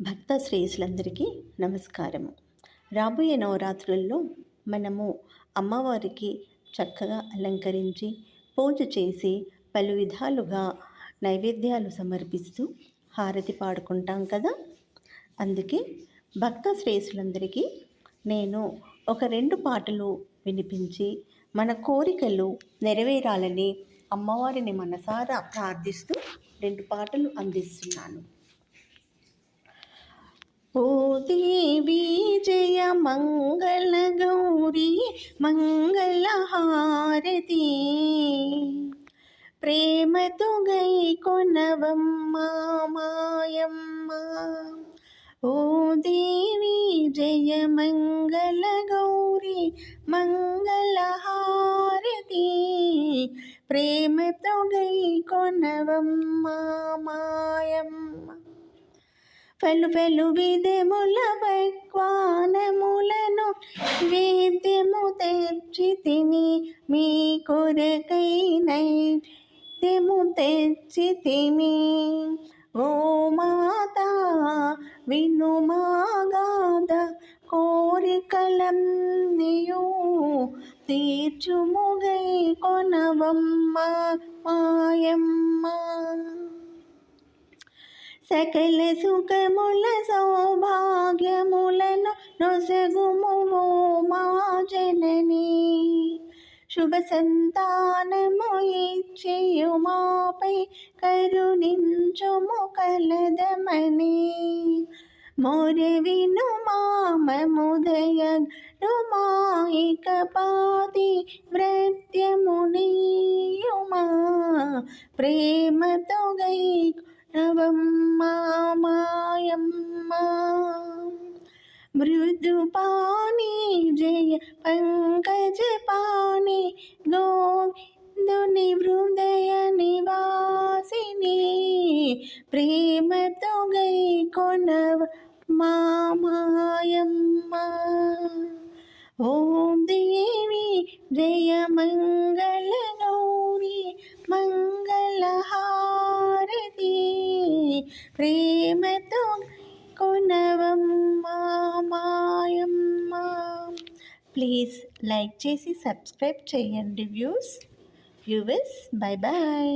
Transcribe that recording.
భక్త శ్రేయస్సులందరికీ నమస్కారము. రాబోయే నవరాత్రుల్లో మనము అమ్మవారికి చక్కగా అలంకరించి పూజ చేసి పలు విధాలుగా నైవేద్యాలు సమర్పిస్తూ హారతి పాడుకుంటాం కదా. అందుకే భక్త శ్రేయస్సులందరికీ నేను ఒక 2 పాటలు వినిపించి మన కోరికలు నెరవేరాలని అమ్మవారిని మనసారా ప్రార్థిస్తూ 2 పాటలు అందిస్తున్నాను. ఓ దేవి జయ మంగళ గౌరీ మంగళ హారతి, ప్రేమతో గై కొనవమ్మ మాయమ్మ. ఓ దేవి జయ మంగళ గౌరీ మంగళ హారతి, ప్రేమతో గై కొనవమ్మ మాయమ్మ. పలు విధముల పక్వానములను వేద్యము తెచ్చి తిని మీ కొరకై నైవేద్యము తెచ్చి తిని. ఓ మాతా విను మా గాథ కోరికలన్నీయు తీర్చుము గై కొనవమ్మ మాయమ్మ. సకల సుఖముల సౌభాగ్యములను నొసగుము ఓ మా జననీ, శుభ సంతానము ఇచ్చియు మాపై కరుణించుము కలదమని. మొరవిను మామముదయను మాయిక పాతి వ్రత్యమునియుమా, ప్రేమతో గై నవమ్మ మాయమ్మ. మృదు పాణి జయ పంకజ పాణి గోవిందుని హృదయ నివాసిని, ప్రేమతో గై కొనవమ్మ మాయమ్మ. ఓం దేవి జయ మంగళ గౌరీ మంగళ హారతి, ప్రేమతో కొనవమ్మ మాయమ్మ. ప్లీజ్ లైక్ చేసి సబ్స్క్రైబ్ చేయండి వ్యూవర్స్. Bye bye.